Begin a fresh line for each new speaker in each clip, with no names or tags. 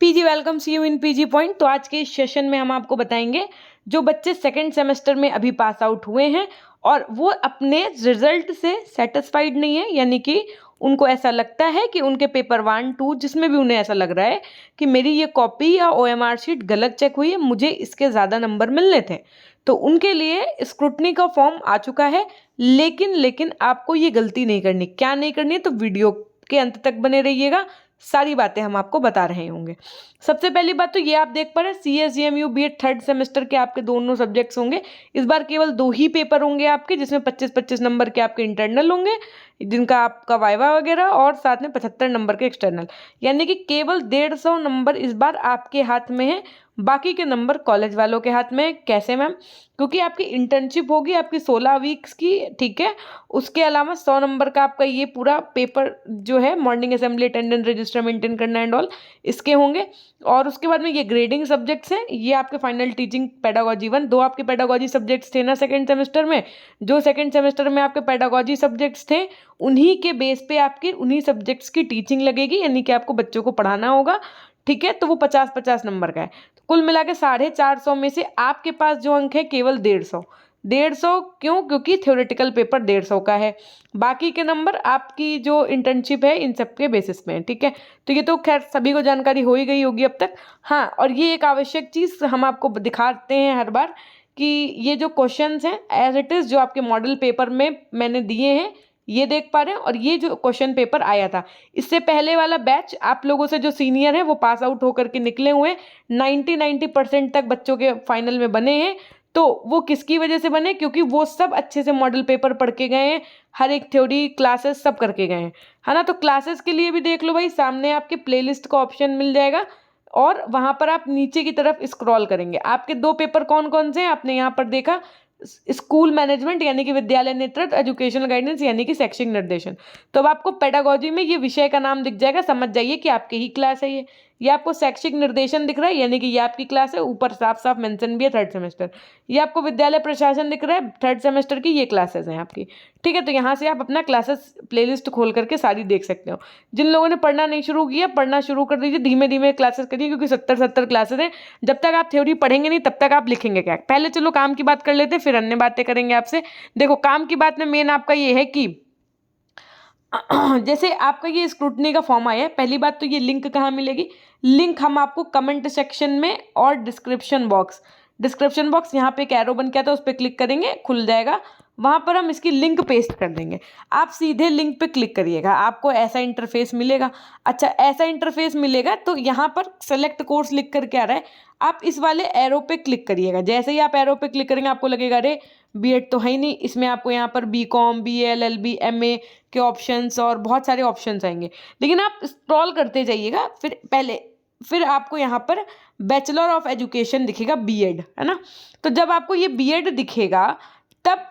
PG welcome see you in PG point. तो आज के इस सेशन में हम आपको बताएंगे जो बच्चे सेकंड सेमेस्टर में अभी पास आउट हुए हैं और वो अपने रिजल्ट से सेटिस्फाइड नहीं है, यानी कि उनको ऐसा लगता है कि उनके पेपर 1, 2 जिसमें भी उन्हें ऐसा लग रहा है कि मेरी ये कॉपी या ओएमआर शीट गलत चेक हुई है, मुझे इसके ज़्यादा नंबर मिलने थे। तो उनके लिए स्क्रूटनी का फॉर्म आ चुका है। लेकिन आपको ये गलती नहीं करनी। क्या नहीं करनी है तो वीडियो के अंत तक बने रहिएगा, सारी बातें हम आपको बता रहे होंगे। सबसे पहली बात तो ये आप देख पा रहे हैं CSGMU बीएड थर्ड सेमेस्टर के आपके दोनों सब्जेक्ट्स होंगे। इस बार केवल 2 ही पेपर होंगे आपके, जिसमें 25-25 नंबर के आपके इंटरनल होंगे, जिनका आपका वाइवा वगैरह, और साथ में 75 नंबर के एक्सटर्नल। यानी कि केवल 150 नंबर इस बार आपके हाथ में है, बाकी के नंबर कॉलेज वालों के हाथ में। कैसे मैम? क्योंकि आपकी इंटर्नशिप होगी आपकी 16 वीक्स की, ठीक है। उसके अलावा 100 नंबर का आपका ये पूरा पेपर जो है morning assembly attendance register maintain करना एंड ऑल, इसके होंगे। और उसके बाद में ये ग्रेडिंग सब्जेक्ट्स हैं, ये आपके फाइनल टीचिंग पेडागोजी 1, 2 आपके पेडागोजी सब्जेक्ट्स थे ना सेकंड सेमेस्टर में। जो सेकंड सेमेस्टर में आपके पेडागोजी सब्जेक्ट्स थे उन्हीं के बेस पे आपके उन्हीं सब्जेक्ट्स की टीचिंग लगेगी, यानी कि आपको बच्चों को पढ़ाना होगा, ठीक है। तो वो 50-50 नंबर का है। तो कुल मिला के 450 में से आपके पास जो अंक है केवल 150। क्यों? क्योंकि थ्योरेटिकल पेपर 150 का है, बाकी के नंबर आपकी जो इंटर्नशिप है इन सब के बेसिस में है, ठीक है। तो ये तो खैर सभी को जानकारी हो ही गई होगी अब तक। हाँ, और ये एक आवश्यक चीज़ हम आपको दिखाते हैं हर बार कि ये जो क्वेश्चंस हैं एज इट इज़ जो आपके मॉडल पेपर में मैंने दिए हैं, ये देख पा रहे हैं। और ये जो क्वेश्चन पेपर आया था, इससे पहले वाला बैच आप लोगों से जो सीनियर है वो पास आउट होकर के निकले हुए 90% तक बच्चों के फाइनल में बने हैं। तो वो किसकी वजह से बने? क्योंकि वो सब अच्छे से मॉडल पेपर पढ़ के गए हैं, हर एक थ्योरी क्लासेस सब करके गए हैं, है ना। तो क्लासेस के लिए भी देख लो भाई, सामने आपके प्लेलिस्ट का ऑप्शन मिल जाएगा और वहाँ पर आप नीचे की तरफ स्क्रॉल करेंगे। आपके 2 पेपर कौन कौन से हैं आपने यहाँ पर देखा, स्कूल मैनेजमेंट यानी कि विद्यालय नेतृत्व, एजुकेशनल गाइडेंस यानी कि शैक्षिक निर्देशन। तो अब आपको पेडागोजी में ये विषय का नाम दिख जाएगा, समझ जाइए कि आपकी ही क्लास है ये आपको शैक्षिक निर्देशन दिख रहा है, यानी कि ये आपकी क्लास है, ऊपर साफ साफ मेंशन भी है थर्ड सेमेस्टर। ये आपको विद्यालय प्रशासन दिख रहा है, थर्ड सेमेस्टर की ये क्लासेस हैं आपकी, ठीक है। तो यहाँ से आप अपना क्लासेस प्लेलिस्ट खोल करके सारी देख सकते हो। जिन लोगों ने पढ़ना नहीं शुरू किया, पढ़ना शुरू कर दीजिए, धीमे धीमे क्लासेस करिए, क्योंकि 70 क्लासेस हैं। जब तक आप थ्योरी पढ़ेंगे नहीं तब तक आप लिखेंगे क्या? पहले चलो काम की बात कर लेते हैं, फिर अन्य बातें करेंगे आपसे। देखो, काम की बात में मेन आपका ये है कि जैसे आपका ये स्क्रूटनी का फॉर्म आया है, पहली बात तो ये लिंक कहाँ मिलेगी? लिंक हम आपको कमेंट सेक्शन में और डिस्क्रिप्शन बॉक्स यहाँ पे एक एरो बन के आता है, उस पर क्लिक करेंगे खुल जाएगा, वहाँ पर हम इसकी लिंक पेस्ट कर देंगे। आप सीधे लिंक पे क्लिक करिएगा, आपको ऐसा इंटरफेस मिलेगा। अच्छा, ऐसा इंटरफेस मिलेगा तो यहाँ पर सेलेक्ट कोर्स लिख करके आ रहा है, आप इस वाले एरो पे क्लिक करिएगा। जैसे ही आप एरो पे क्लिक करेंगे आपको लगेगा अरे बीएड तो है ही नहीं, इसमें आपको यहाँ पर BCom, BA, LLB, MA के ऑप्शंस और बहुत सारे ऑप्शंस आएंगे। लेकिन आप स्क्रॉल करते जाइएगा, फिर आपको यहाँ पर बैचलर ऑफ एजुकेशन दिखेगा, बीएड, है ना। तो जब आपको ये बीएड दिखेगा तब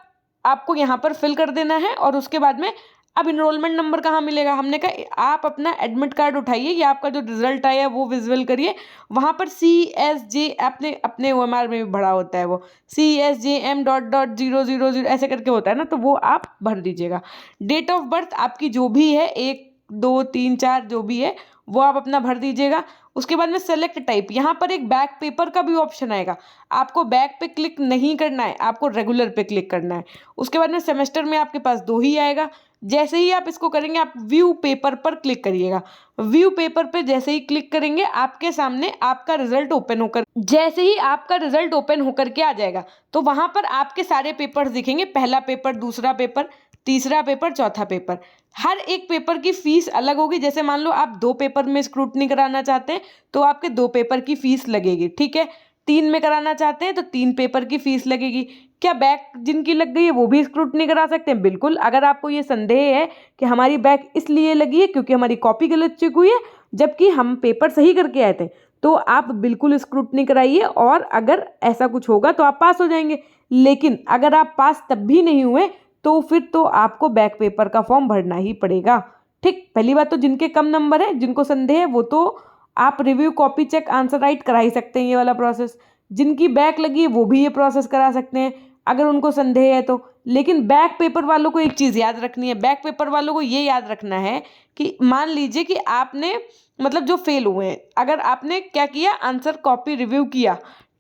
आपको यहाँ पर फिल कर देना है। और उसके बाद में अब इनरोलमेंट नंबर कहाँ मिलेगा? हमने कहा आप अपना एडमिट कार्ड उठाइए, या आपका जो रिजल्ट आया है वो विजुअल करिए। वहाँ पर CSJ आपने अपने OMR में भी भरा होता है, वो CSJM.000 ऐसे करके होता है ना, तो वो आप भर दीजिएगा। डेट ऑफ बर्थ आपकी जो भी है, 1, 2, 3, 4 जो भी है वो आप अपना भर दीजिएगा। उसके बाद में सेलेक्ट टाइप, यहाँ पर एक बैक पेपर का भी ऑप्शन आएगा, आपको बैक पे क्लिक नहीं करना है, आपको रेगुलर पे क्लिक करना है। उसके बाद में सेमेस्टर में आपके पास 2 ही आएगा। जैसे ही आप इसको करेंगे आप व्यू पेपर पर क्लिक करिएगा। व्यू पेपर पे जैसे ही क्लिक करेंगे आपके सामने आपका रिजल्ट ओपन होकर, जैसे ही आपका रिजल्ट ओपन होकर के आ जाएगा तो वहां पर आपके सारे पेपर्स दिखेंगे, पहला पेपर, दूसरा पेपर, तीसरा पेपर, चौथा पेपर। हर एक पेपर की फीस अलग होगी। जैसे मान लो आप 2 पेपर में स्क्रूटनी कराना चाहते हैं तो आपके 2 पेपर की फीस लगेगी, ठीक है। 3 में कराना चाहते हैं तो 3 पेपर की फीस लगेगी। क्या बैक जिनकी लग गई है वो भी स्क्रूटनी करा सकते हैं? बिल्कुल। अगर आपको ये संदेह है कि हमारी बैक इसलिए लगी है क्योंकि हमारी कॉपी गलत चेक हुई है जबकि हम पेपर सही करके आए थे, तो आप बिल्कुल स्क्रूटनी कराइए, और अगर ऐसा कुछ होगा तो आप पास हो जाएंगे। लेकिन अगर आप पास तब भी नहीं हुए तो फिर तो आपको बैक पेपर का फॉर्म भरना ही पड़ेगा, ठीक। पहली बात तो जिनके कम नंबर है, जिनको संदेह है, वो तो आप review, copy check, answer write करा ही सकते हैं, ये वाला प्रोसेस। जिनकी बैक लगी है वो भी ये प्रोसेस करा सकते हैं अगर उनको संदेह है तो। लेकिन बैक पेपर वालों को एक चीज़ याद रखनी है, बैक पेपर वालों को ये याद रखना है कि मान लीजिए कि आपने मतलब जो फेल हुए हैं। अगर आपने क्या किया, आंसर कॉपी रिव्यू किया,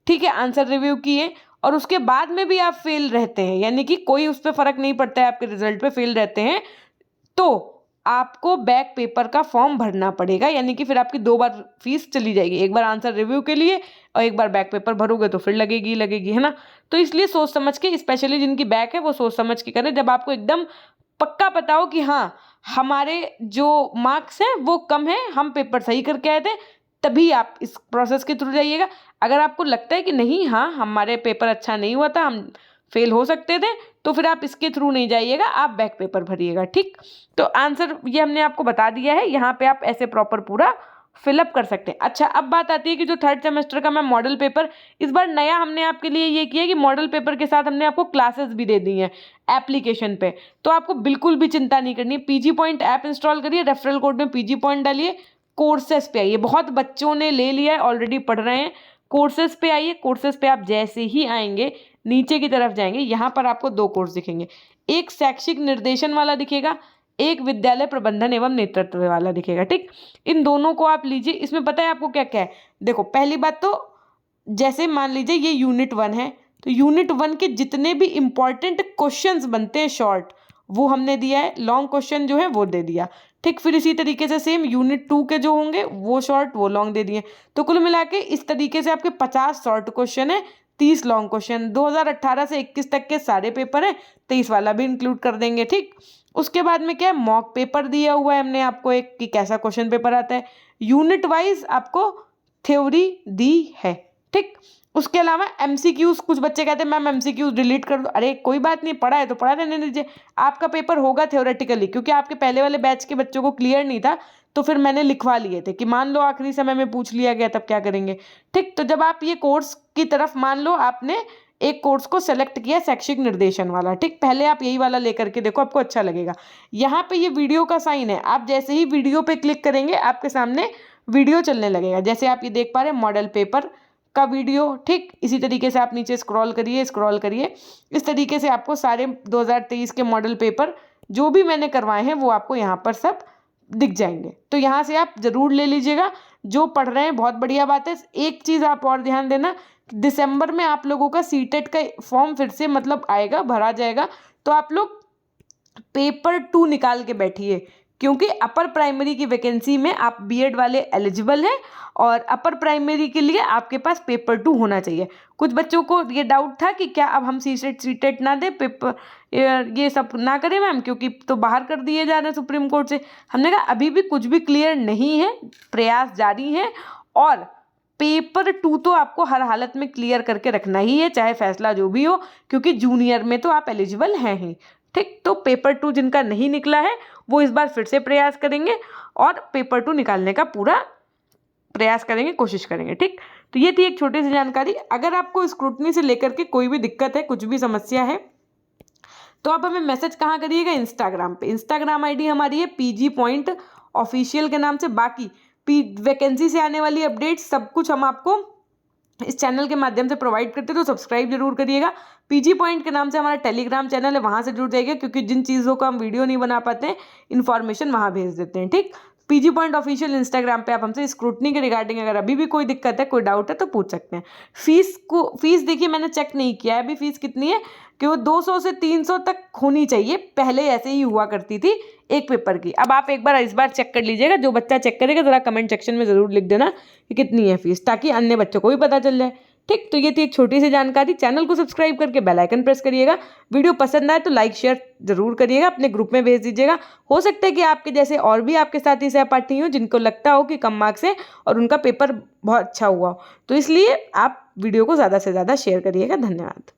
ठीक है, आंसर रिव्यू किए और उसके बाद में भी आप फेल रहते हैं, यानी कि कोई उस पर फर्क नहीं पड़ता है, आपके रिजल्ट पे फेल रहते हैं, तो आपको बैक पेपर का फॉर्म भरना पड़ेगा। यानी कि फिर आपकी 2 बार फीस चली जाएगी, एक बार आंसर रिव्यू के लिए और एक बार बैक पेपर भरोगे तो फिर लगेगी, है ना। तो इसलिए सोच समझ के, स्पेशली जिनकी बैक है वो सोच समझ के करें। जब आपको एकदम पक्का पता हो कि हाँ हमारे जो मार्क्स हैं वो कम है, हम पेपर सही करके आए थे, तभी आप इस प्रोसेस के थ्रू जाइएगा। अगर आपको लगता है कि नहीं, हाँ हमारे पेपर अच्छा नहीं हुआ था, हम फेल हो सकते थे, तो फिर आप इसके थ्रू नहीं जाइएगा, आप बैक पेपर भरिएगा, ठीक। तो आंसर ये हमने आपको बता दिया है, यहाँ पे आप ऐसे प्रॉपर पूरा फिलअप कर सकते हैं। अच्छा, अब बात आती है कि जो 3rd सेमेस्टर का मैं मॉडल पेपर, इस बार नया हमने आपके लिए ये किया कि मॉडल पेपर के साथ हमने आपको क्लासेस भी दे दी हैं एप्लीकेशन पे। तो आपको बिल्कुल भी चिंता नहीं करनी, पीजी पॉइंट ऐप इंस्टॉल करिए, रेफरल कोड में पीजी पॉइंट डालिए, कोर्सेस पे आइए। बहुत बच्चों ने ले लिया है, ऑलरेडी पढ़ रहे हैं। कोर्सेस पे आइए, कोर्सेस पे आप जैसे ही आएंगे नीचे की तरफ जाएंगे, यहाँ पर आपको 2 कोर्स दिखेंगे, एक शैक्षिक निर्देशन वाला दिखेगा, एक विद्यालय प्रबंधन एवं नेतृत्व वाला दिखेगा, ठीक। इन दोनों को आप लीजिए। इसमें पता है आपको क्या क्या है, देखो पहली बात तो जैसे मान लीजिए ये यूनिट 1 है, तो यूनिट 1 के जितने भी इंपॉर्टेंट क्वेश्चंस बनते हैं शॉर्ट, वो हमने दिया है, लॉन्ग क्वेश्चन जो है वो दे दिया, ठीक। फिर इसी तरीके से सेम यूनिट 2 के जो होंगे वो शॉर्ट वो लॉन्ग दे दिए। तो कुल मिला के इस तरीके से आपके 50 शॉर्ट क्वेश्चन है, 30 लॉन्ग क्वेश्चन। 2018 से 21 तक के सारे पेपर हैं, 23 वाला भी इंक्लूड कर देंगे, ठीक। उसके बाद में क्या है, मॉक पेपर दिया हुआ है हमने आपको एक, कि कैसा क्वेश्चन पेपर आता है। यूनिट वाइज आपको थ्योरी दी है, ठीक। उसके अलावा एमसीक्यूज, कुछ बच्चे कहते हैं मैम एमसीक्यूज डिलीट कर दो, अरे कोई बात नहीं, पढ़ा है तो पढ़ा रहने दीजिए। आपका पेपर होगा थ्योरेटिकली, क्योंकि आपके पहले वाले बैच के बच्चों को क्लियर नहीं था, तो फिर मैंने लिखवा लिए थे कि मान लो आखिरी समय में पूछ लिया गया तब क्या करेंगे, ठीक। तो जब आप ये कोर्स की तरफ, मान लो आपने एक कोर्स को सेलेक्ट किया शैक्षिक निर्देशन वाला, ठीक, पहले आप यही वाला लेकर के देखो, आपको अच्छा लगेगा। यहाँ पे ये वीडियो का साइन है, आप जैसे ही वीडियो पे क्लिक करेंगे आपके सामने वीडियो चलने लगेगा, जैसे आप ये देख पा रहे हैं मॉडल पेपर का वीडियो, ठीक। इसी तरीके से आप नीचे स्क्रॉल करिए, इस तरीके से आपको सारे 2023 के मॉडल पेपर जो भी मैंने करवाए हैं वो आपको यहाँ पर सब दिख जाएंगे। तो यहाँ से आप जरूर ले लीजिएगा, जो पढ़ रहे हैं बहुत बढ़िया बात है। एक चीज़ आप और ध्यान देना, दिसंबर में आप लोगों का सीटेट का फॉर्म फिर से मतलब आएगा, भरा जाएगा, तो आप लोग पेपर 2 निकाल के बैठिए, क्योंकि अपर प्राइमरी की वैकेंसी में आप बीएड वाले एलिजिबल हैं और अपर प्राइमरी के लिए आपके पास पेपर 2 होना चाहिए। कुछ बच्चों को ये डाउट था कि क्या अब हम सीटेट ना दें, पेपर ये सब ना करें मैम, क्योंकि तो बाहर कर दिए जा रहे हैं सुप्रीम कोर्ट से। हमने कहा अभी भी कुछ भी क्लियर नहीं है, प्रयास जारी है, और पेपर 2 तो आपको हर हालत में क्लियर करके रखना ही है, चाहे फैसला जो भी हो, क्योंकि जूनियर में तो आप एलिजिबल हैं ही, ठीक। तो पेपर 2 जिनका नहीं निकला है वो इस बार फिर से प्रयास करेंगे और पेपर 2 निकालने का पूरा प्रयास करेंगे, कोशिश करेंगे, ठीक। तो ये थी एक छोटी सी जानकारी। अगर आपको स्क्रूटनी से लेकर के कोई भी दिक्कत है, कुछ भी समस्या है, तो आप हमें मैसेज कहाँ करिएगा, इंस्टाग्राम पे। इंस्टाग्राम आईडी हमारी है पीजी पॉइंट ऑफिशियल के नाम से। बाकी वैकेंसी से आने वाली अपडेट सब कुछ हम आपको इस चैनल के माध्यम से प्रोवाइड करते हैं, तो सब्सक्राइब जरूर करिएगा। पीजी पॉइंट के नाम से हमारा टेलीग्राम चैनल है, वहाँ से जुड़ जाइएगा, क्योंकि जिन चीज़ों का हम वीडियो नहीं बना पाते हैं इन्फॉर्मेशन वहाँ भेज देते हैं, ठीक। पीजी पॉइंट ऑफिशियल इंस्टाग्राम पे आप हमसे स्क्रूटनी के रिगार्डिंग अगर अभी भी कोई दिक्कत है, कोई डाउट है तो पूछ सकते हैं। फीस देखिए मैंने चेक नहीं किया है अभी फीस कितनी है, कि वो 200 से 300 तक होनी चाहिए, पहले ऐसे ही हुआ करती थी एक पेपर की। अब आप एक बार इस बार चेक कर लीजिएगा, जो बच्चा चेक करेगा ज़रा कमेंट सेक्शन में ज़रूर लिख देना कि कितनी है फीस, ताकि अन्य बच्चों को भी पता चल जाए, ठीक। तो ये थी एक छोटी सी जानकारी। चैनल को सब्सक्राइब करके बेल आइकन प्रेस करिएगा। वीडियो पसंद आए तो लाइक शेयर जरूर करिएगा, अपने ग्रुप में भेज दीजिएगा। हो सकता है कि आपके जैसे और भी आपके साथी सहपाठी हो जिनको लगता हो कि कम मार्क्स है और उनका पेपर बहुत अच्छा हुआ हो, तो इसलिए आप वीडियो को ज़्यादा से ज़्यादा शेयर करिएगा। धन्यवाद।